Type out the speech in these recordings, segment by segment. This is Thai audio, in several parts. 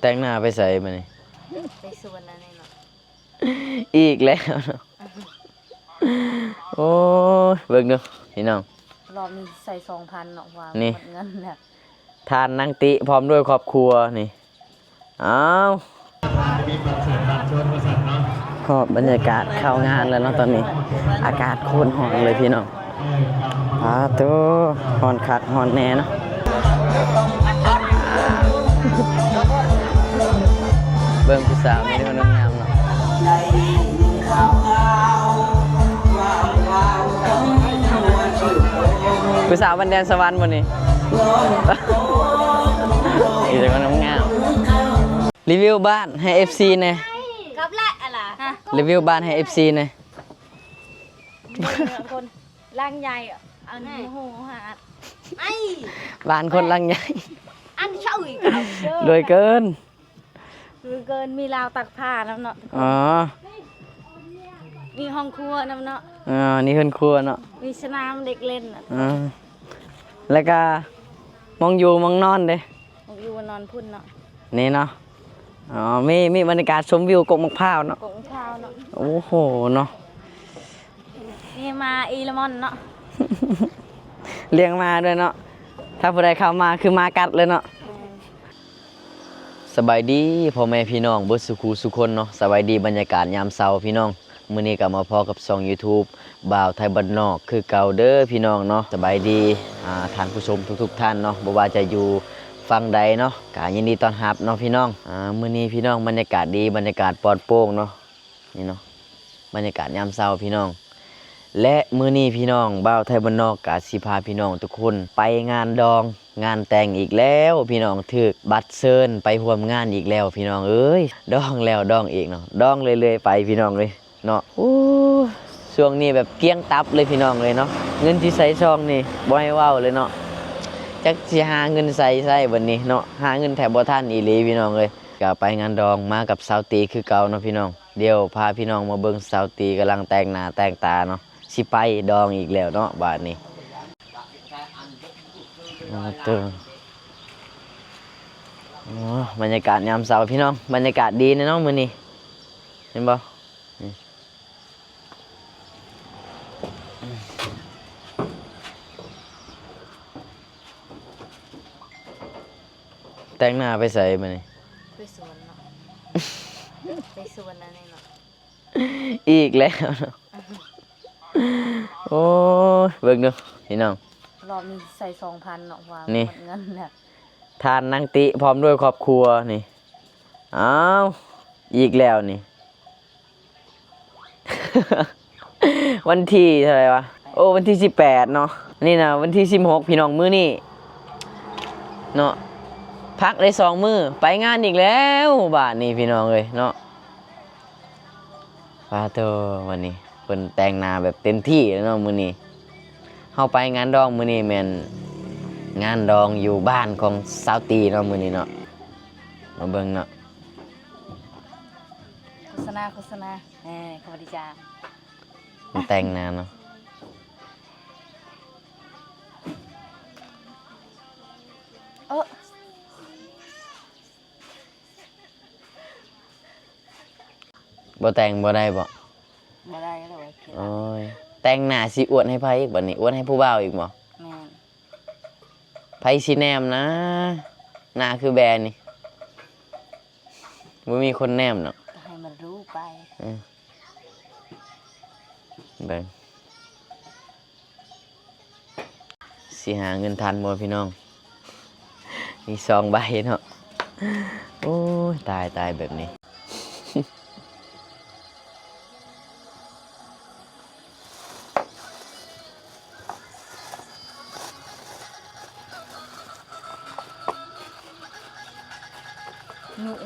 แต่งหน้าไปใส่มานี่ไปสวนอะไรเนาะอีกแล้วเนาะโอ้ยเบิ่งดูพี่น้องรอบนี้ใส่2,000เนาะว่านี่เงินเนี่ยทานนางติพร้อมด้วยครอบครัวนี่อ้าวก็บรรยากาศเข้างานแล้วเนาะตอนนี้อากาศโคตรร้อนเลยพี่น้องตัวร้อนคักร้อนแน่เนาะเบิ่งผู้สาวนี่มันงามเนาะผู้สาวบันแดนสวรรค์วันนี้อีกแต่ก็น้ำงามรีวิวบ้านให้ FC หน่อยกับละอะไรฮะรีวิวบ้านให้ FC หน่อยคนร่างใหญ่เอาหน้าหูหาไอ้บ้านคนลังใหญ่อันเช่าอีกเอารวยเกินมีราวตักผ้าน้ำเนาะอ๋อมีห้องครัวน้ำเนาะนี่เฮือนครัวเนาะมีสนามเด็กเล่นอ่ะแล้วก็มองอยู่มองนอนเด้มองอยู่นอนพุ่นเนาะนี่เนาะมีบรรยากาศชมวิวกกมะพร้าวเนาะกกมะพร้าวเนาะโอ้โหเนาะนี่มาอีละมอนเนาะเลี้ยงมาด้วยเนาะถ้าผู้ใดเข้ามาคือมากัดเลยเนาะสบายดีพ่อแม่พี่น้องเบิดสุขูสุคนเนาะสบายดีบรรยากาศยามเช้าพี่น้องมื้อนี้ก็มาพอกับช่อง YouTube บ่าวไทยบ้านนอกคือเก่าเด้อพี่น้องเนาะสบายดีท่านผู้ชมทุกท่านเนาะบ่ว่าจะอยู่ฟังใดเนาะก็ยินดีต้อนรับเนาะพี่น้องมื้อนี้พี่น้องบรรยากาศดีบรรยากาศปลอดโปร่งเนาะนี่เนาะบรรยากาศยามเช้าพี่น้องและมื้อนี้พี่น้องบ่าวไทยบ้านนอกก็สิพาพี่น้องทุกคนไปงานดองงานแต่งอีกแล้วพี่น้องถึกบัตรเชิญไปร่วมงานอีกแล้วพี่น้องเอ้ยดองแล้วดองอีกเนาะดองเรื่อยๆไปพี่น้องเลยเนาะโอ้ช่วงนี้แบบเกี้ยงตับเลยพี่น้องเลยเนาะเงินที่ใส่ซองนี่บ่ให้เว้าเลยเนาะจักสิหาเงินใส่บัดนี้เนาะหาเงินแถบบ่ทันอีหลีพี่น้องเลยก็ไปงานดองมากับสาวตีคือเก่าเนาะพี่น้องเดี๋ยวพาพี่น้องมาเบิ่งสาวตีกำลังแต่งหน้าแต่งตาเนาะสิไปดองอีกแล้วเนาะบาดนี้บรรยากาศยามเช้าพี่น้องบรรยากาศดีนะน้องมื้อนี้เห็นบ่แต่งหน้าไปใส่มื้อนี้ไปสวนเนาะไปสวนอะไรเนาะอีกแล้วเนาะโอ้ยเบิ่งดูพี่น้องรอบนี้ใส่2,000เนาะว่านี่เงินเนี่ยทานนางติพร้อมด้วยครอบครัวนี่อ้าวอีกแล้วนี่ วันที่เท่าไหร่วะโอ้วันที่18เนาะนี่นะวันที่16พี่น้องมื้อนี้เนาะพักได้2มื้อไปงานอีกแล้วบาดนี้พี่น้องเอ้ยเนาะปาโตวันนี้เพิ่นแต่งหน้าแบบเต็มที่แล้วเนาะมื้อนี้เฮาไปงานดองมื้อนี้แม่นงานดองอยู่บ้านของสาวตีเนาะมื้อนี้เนาะมาเบิ่งเนาะโฆษณาสวัสดีจ้ามันแต่งหน้าเนาะบ่แต่งบ่ได้บ่ได้แล้วโอ้ยแต่งหน้าสิอวดให้ไผอีกบัดนี้อวดให้ผู้บ่าวอีกบ่แม่นไผสิแนมนะหน้าคือแบรนด์นี่บ่มีคนแนมเนาะให้มันรู้ไปเบิ่งสิหาเงินทันบ่พี่น้องมี2ใบเนาะโอ้ยตายแบบนี้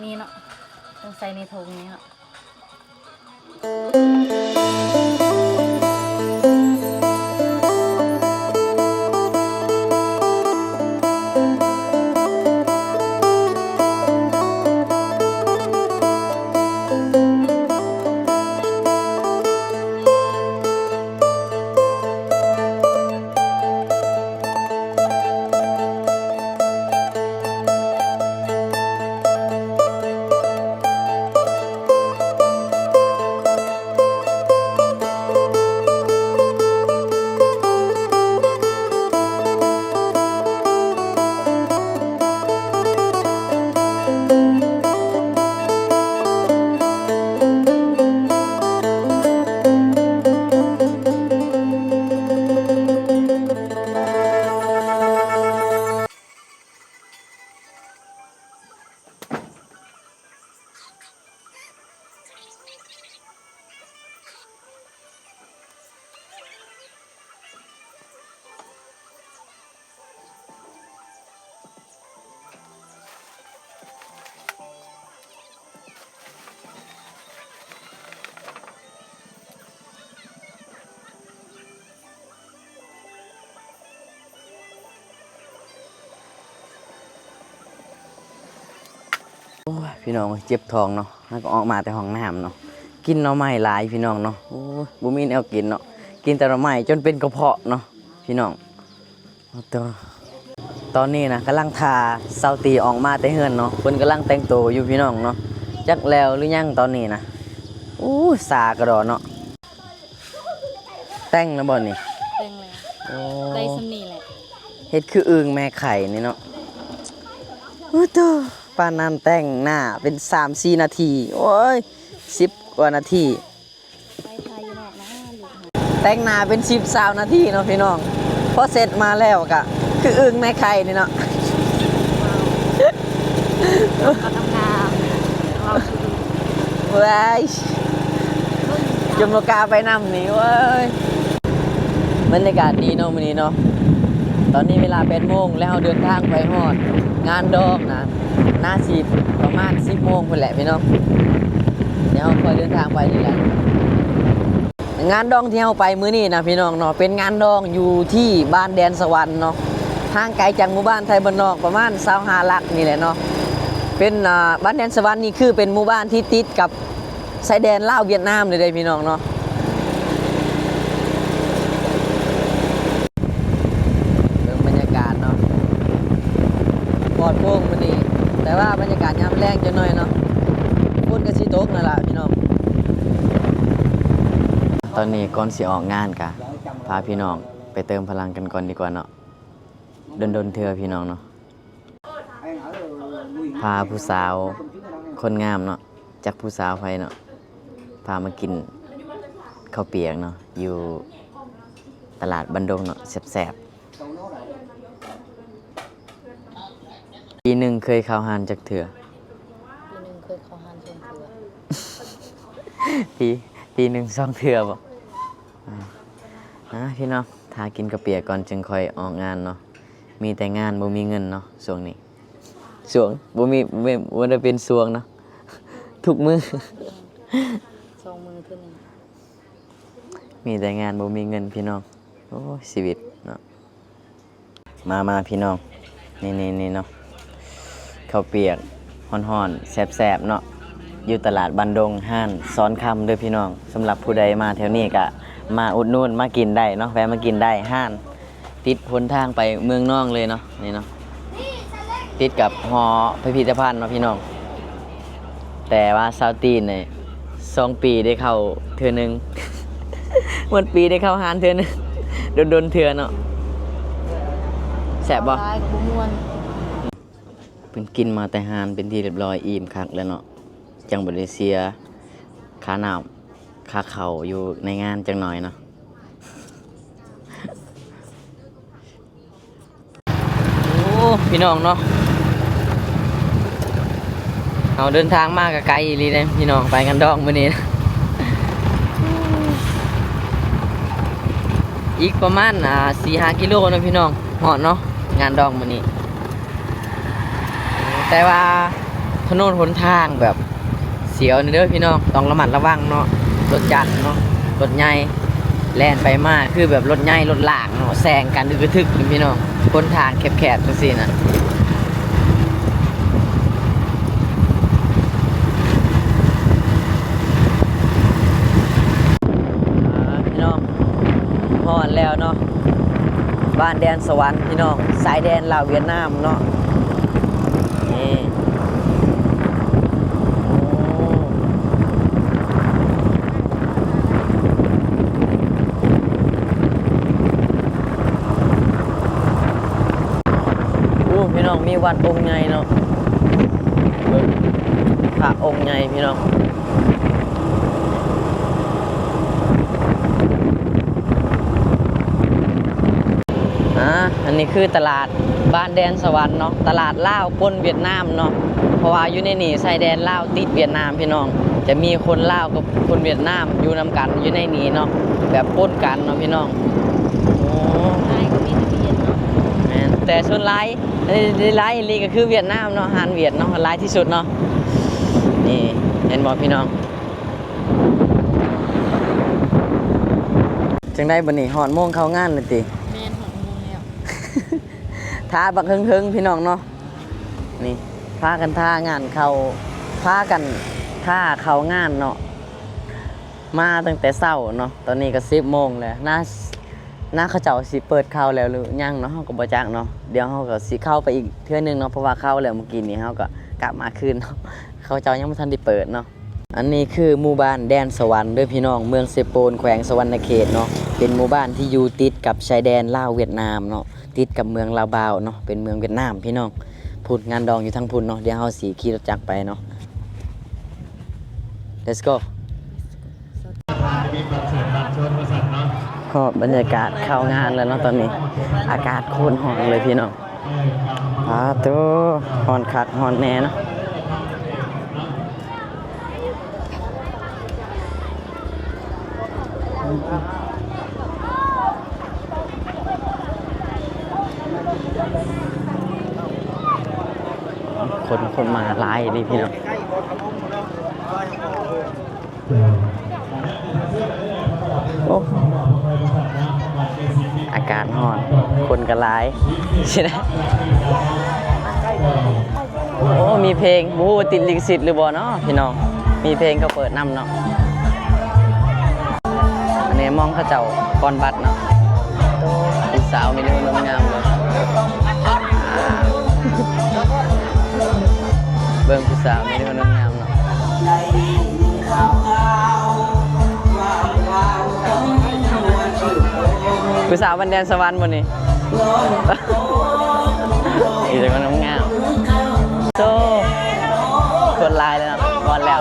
นี่เนาะต้องใส่ในถุงนี้เนาะ อ้ยพี่น้องเจ็บท้องเนาะแล้วก็ออกมาแต่ห้องน้ำเนาะกินหน่อไม้หลายพี่น้องเนาะโอ้ยบ่มีแนวกินเนาะกินแต่หน่อไม้จนเป็นกระเพาะเนาะพี่น้องตอนนี้นะกำลังทาเซาตีออกมาแต่เฮือนเนาะเพิ่นกำลังแต่งตัวอยู่พี่น้องเนาะจักแล้วหรือยังตอนนี้นะอู้สากระดอเนาะแต่งแล้วบ่นี่ เต็งแล้ว โอ้ ได้สำนีแหละ เฮ็ดคืออึ่งแม่ไข่นี่เนาะโอ้โตปานนั้นแต่งหน้าเป็น3-4 นาทีโอ้ย10 กว่านาที ไปทายอยู่นอกนะลูก แต่งหน้าเป็น10-20 นาทีเนาะพี่น้องพอเสร็จมาแล้วก็คืออึ่งแม่ไข่นี่เนาะ ก็ทำงานเราคือ เว้ยจมโลกาไปนำนี่เว้ยบรรยากาศดีเนาะมื้อนี้เนาะตอนนี้เวลา8 โมงแล้วเดินทางไปฮอดงานดอกนะหน้าสิประมาณ10 โมงพุ่นแหละพี่น้องเดี๋ยวค่อยเดินทางไปนี่แหละงานดองที่เฮาไปมื้อนี้นะพี่น้องเนาะเป็นงานดองอยู่ที่บ้านแดนสวรรค์เนาะทางไกลจากหมู่บ้านไทยบ้านนอกประมาณ25 ลักนี่แหละเนาะเป็นบ้านแดนสวรรค์นี่คือเป็นหมู่บ้านที่ติดกับชายแดนลาวเวียดนามเลยเด้พี่น้องเนาะเรื่องบรรยากาศเนาะปลอดโปร่งมื้อนี้แต่ว่าบรรยากาศยามแรงจังหน่อยเนาะฝนก็สิตกนั่นล่ะพี่น้องตอนนี้ก่อนสิออกงานกะพาพี่น้องไปเติมพลังกันก่อนดีกว่าเนาะดนๆเทื่อพี่น้องเนาะพาผู้สาวคนงามเนาะจากผู้สาวไผเนาะพามากินข้าวเปียกเนาะอยู่ตลาดบันดงเนาะแซ่บๆปีหนึ่งเคยเข้าหานจักเถื่อ ปีหนึ่งเคยเข้าหันชมเถื่อ ปีหนึ่ง2 เถื่อบ่พี่น้องทากินข้าวเปียกก่อนจึงค่อยออกงานเนาะมีแต่งานบ่มีเงินเนาะช่วงนี้ช่วงบ่ได้เป็นช่วงเนาะทุกมื้อ สองมือเท่านี้ มีแต่งานบ่มีเงินพี่น้องโอ้ยชีวิตเนาะมาพี่น้องนี่เนาะข้าวเปียกฮ้อนๆแซ่บๆเนาะอยู่ตลาดบันดงห้านซ้อนคำเด้อพี่น้องสำหรับผู้ใดมาแถวนี้ก็มาอุดหนุนมากินได้เนาะแวะมากินได้ห้านติดหนทางไปเมืองนองเลยเนาะนี่เนาะติดกับหอพิพิธภัณฑ์เนาะพี่น้องแต่ว่าซาวตีนเนี่ย2 ปีได้เข้าเทื่อนึง วันปีได้เข้าหานเทื่อนึงโดนเทื่อเนาะแซ่บบ่ ลายกับมวน เพิ่นกินมาแต่หานเป็นที่เรียบร้อยอิ่มคักแล้วเนาะจังบ่ได้เสียค่าน้ำค่าข้าวอยู่ในงานจังหน่อยเนาะโอ้พี่น้องเนาะเอาเดินทางมากกับไกลอีหลีเด้พี่น้องไปกันดองมื้อนี้นะอีกประมาณ4-5 กิโลนะพี่น้องฮอดเนาะงานดองมื้อนี้แต่ว่าถนนหนทางแบบเสียวนี่เด้อพี่น้องต้องระมัดระวังเนาะรถจักรเนาะรถใหญ่แล่นไปมาคือแบบรถใหญ่รถลากเนาะแซงกันอึกทึกนี่พี่น้องคนทางแคบๆจังซี่นะพี่น้องฮอดแล้วเนาะบ้านแดนสวรรค์พี่น้องสายแดนลาวเวียดนามเนาะนี่พี่น้องมีวัดองค์ใหญ่เนาะพระองค์ใหญ่พี่น้องอันนี้คือตลาดบ้านแดนสวรรค์เนาะตลาดลาวปนเวียดนามเนาะเพราะว่าอยู่ในนี่ชายแดนลาวติดเวียดนามพี่น้องจะมีคนลาวกับคนเวียดนามอยู่นำกันอยู่ในนี้เนาะแบบปนกันเนาะพี่น้องโอ้ ลายก็มีทะเบียนเนาะ แม่นแต่ส่วนหลายลีก็คือเวียดนามเนาะอาหารเวียดเนาะหลายที่สุดเนาะนี่เห็นบ่พี่น้องจังได้บัดนี้ฮอดโมงเข้างานเลยติ แม่นหกโมงแล้ว ทาบักเฮิงๆพี่น้องเนาะนี่ พากันท่างานเขาพากันท่าเขางานเนาะมาตั้งแต่เช้าเนาะตอนนี้ก็10 โมงแล้วน่าเขาเจ้าสิเปิดเข้าแล้วหรือยังเนาะเฮาก็บ่จักเนาะเดี๋ยวเฮาก็สิเข้าไปอีกเทื่อนึงเนาะเพราะว่าเข้าแล้วเมื่อกี้นี้เฮาก็กลับมาคืนเนาะเขาเจ้ายังบ่ทันได้เปิดเนาะอันนี้คือหมู่บ้านแดนสวรรค์เด้อพี่น้องเมืองเซโปนแขวงสวรรณเขตเนาะเป็นหมู่บ้านที่อยู่ติดกับชายแดนลาวเวียดนามเนาะติดกับเมืองลาวบาวเนาะเป็นเมืองเวียดนามพี่น้องพูดงานดองอยู่ทางพุ่นเนาะเดี๋ยวเฮาสิขี่รถจักรไปเนาะ Let's go ก็บรรยากาศเข้างานแล้วเนาะตอนนี้อากาศโคตรร้อนเลยพี่น้องตัวร้อนคักร้อนแน่เนาะคนมาหลายนี่พี่น้องโอ้อากาศร้อนคนก็หลายใช่ไหมโอ้มีเพลงบูติดลิขสิทธิ์หรือบ่เนาะพี่น้องมีเพลงก็เปิดนำเนาะอันนี้มองเขาเจ้าก่อนบัตรเนาะผู้สาวมีแต่คนงามเลยเบิ่งผู้สาวมีแต่คนงามเนาะผู้สาวบันแดนสวรรค์บนนี้มีแต่คนงามโซ่คนลายเลยเนาะก่อนแล้ว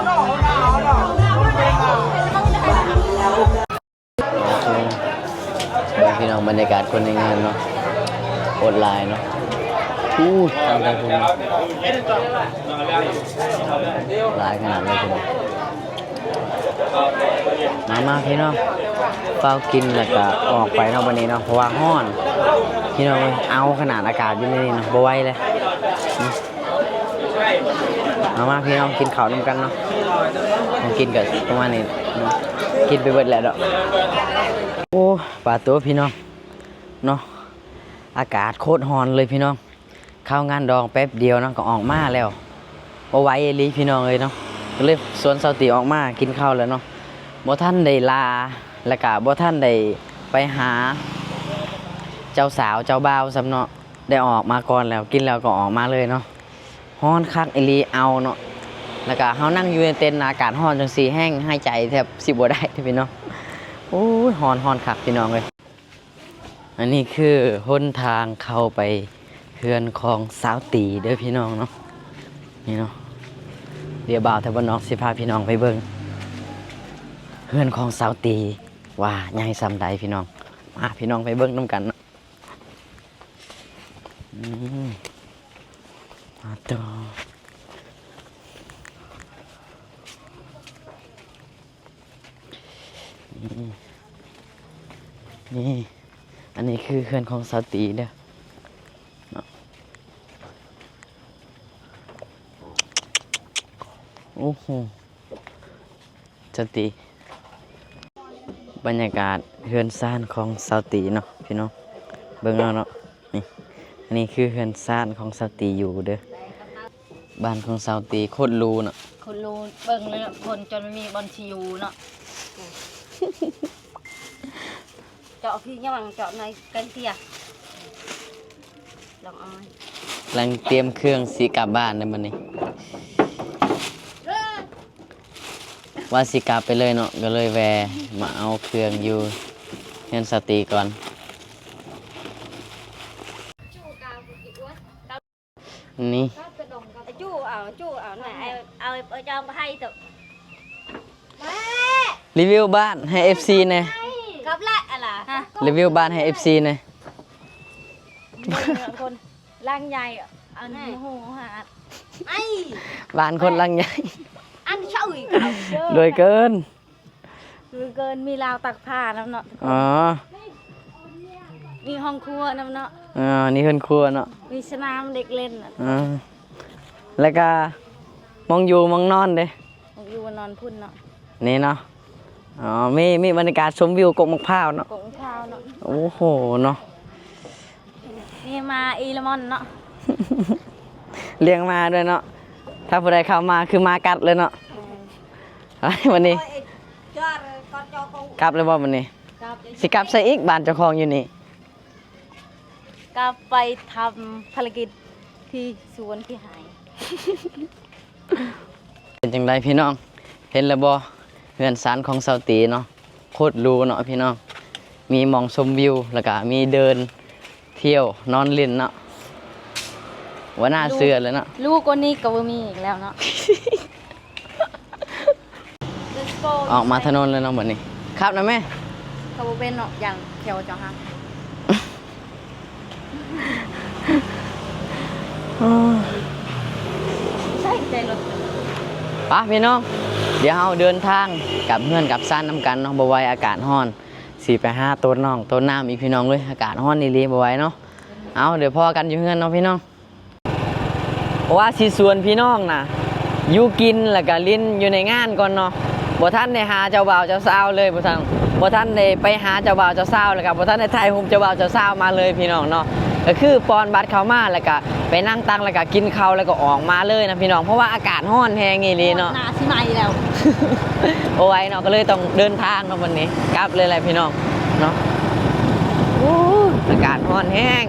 พี่น้องบรรยากาศคนในงานเนาะอดลายเนาะตามใจคุณลายขนาดเลยคุณมาพี่น้องเฝ้ากินแล้วก็ออกไปเนาะวันนี้เนาะเพราะว่าร้อนพี่น้องเอาขนาดอากาศอยู่ในนี้เนาะบ่ไหวเลยมาพี่น้องกินข้าวน้ำกันเนาะกินกับประมาณนี้กินไปเบิดแล้วดอกโอ้ปลาตัวพี่น้องเนาะอากาศโคตรร้อนเลยพี่น้องเข้างานดองแป๊บเดียวเนาะก็ออกมาแล้วบ่ไหวอีหลีพี่น้องเลยเนาะก็เลยสวนเสาตีออกมากินข้าวแล้วเนาะบ่ท่านได้ลาแล้วก็บ่ท่านได้ไปหาเจ้าสาวเจ้าบ่าวซ้ำเนาะได้ออกมาก่อนแล้วกินแล้วก็ออกมาเลยเนาะร้อนคักอีหลีเอาเนาะแล้วก็เฮานั่งอยู่ในเต็นท์อากาศร้อนจังซี่แห้งหายใจแทบสิบ่ได้พี่น้องโอ้ยร้อนคักพี่น้องเลยอันนี้คือหนทางเข้าไปเฮือนของสาวตีเด้อพี่น้องเนาะนี่เนาะเดี๋ยวบ่าวแถวบ้านนอกสิพาพี่น้องไปเบิ่งเฮือนของสาวตีว่าใหญ่ซำใดพี่น้องมาพี่น้องไปเบิ่งนำกันเนาะมาต่อนี่อันนี้คือเฮือนของสาวตีเด้อโอ้โหสตีบรรยากาศเฮือนซ่านของสาวตีเนาะพี่น้องเบิ่งเอาเนาะนี่อันนี้คือเฮือนซ่านของสาวตีอยู่เด้อบ้านของสาวตีโคตรรูเนาะคนรู้เบิ่งเลยคนจนไม่มีบอลชิวเนาะเจาะพี่ยังเจาะในกันเตียลองเอากำลังเตรียมเครื่องสีกลับบ้านในมันนี้ว่าสิกลับไปเลยเนาะก็เลยแวะมาเอาเครื่องอยู่เฮือนสาวตีก่อนนี่จู้เอาไหนเอาจองไปให้เถอะรีวิวบ้านให้ FC หน่อยครับละอะไรฮะรีวิวบ้านให้ FC หน่อยคนร่างใหญ่เอาหน้าหูหาไอ้บ้านคนร่างใหญ่อันเช่าอีกรวยเกินมีราวตักผ้าน้ำเนาะอ๋อมีห้องครัวน้ำเนาะนี่เฮือนครัวเนาะมีสนามเด็กเล่นแล้วก็มองอยู่มองนอนเด้มองอยู่นอนพุ่นเนาะนี่เนาะมีบรรยากาศชมวิวกกมะพร้าวเนาะกกมะพร้าวเนาะโอ้โหเนาะนี่มาอีเลมอนเนาะ เลี้ยงมาด้วยเนาะถ้าผู้ใดเข้ามาคือมากัดเลยเนาะเฮ้ยวันนี้ จอดก่อนจอกู กลับเลยบ่วันนี้ กลับ สิกลับใส่อีกบ้านเจ้าของอยู่นี่ กลับไปทำภารกิจที่สวนที่หาย เป็นจังไดพี่น้องเห็นแล้วบ่เฮือนศาลของเซาตีเนาะโคตรหรูเนาะพี่น้องมีหมองชมวิวแล้วก็มีเดินเที่ยวนอนเล่นเนาะว่าน่าเชื่อเลยเนาะ ลูกคนนี้ก็บ่มีอีกแล้วเนาะ Let's go ออกมาถนนเลยเนาะบัดนี้ครับนะแม่ ก็บ่เป็นเนาะอย่างแถวจังฮะใช่ใจรถ ปะพี่น้อง เดี๋ยวเราเดินทางกลับเพื่อนกลับซ่านน้ำกันเนาะบ่ไหวอากาศร้อนสิไปหาต้นน้องต้นน้ำอีกพี่น้องเลยอากาศร้อนอีหลีบ่ไหวเนาะเอาเดี๋ยวพอกันอยู่เพื่อนเนาะพี่น้องว่าสิสวนพี่น้องน่ะอยู่กินแล้วก็ลิ้นอยู่ในงานก่อนเนาะบ่ทันได้หาเจ้าบ่าวเจ้าสาวเลยบ่ทันได้ไปหาเจ้าบ่าวเจ้าสาวแล้วก็บ่ทันได้ถ่ายรูปเจ้าบ่าวเจ้าสาวมาเลยพี่น้องเนาะก็คือปอนบัตรเข้ามาแล้วก็ไปนั่งตังแล้วก็กินข้าวแล้วก็ออกมาเลยนะพี่น้องเพราะว่าอากาศร้อนแฮงอีหลีเนาะ หน้าสิใหม่แล้ว โอ้ยเนาะก็เลยต้องเดินทางเนาะวันนี้กลับเลยแหละพี่น้องเนาะโอ้อากาศร้อนแห้ง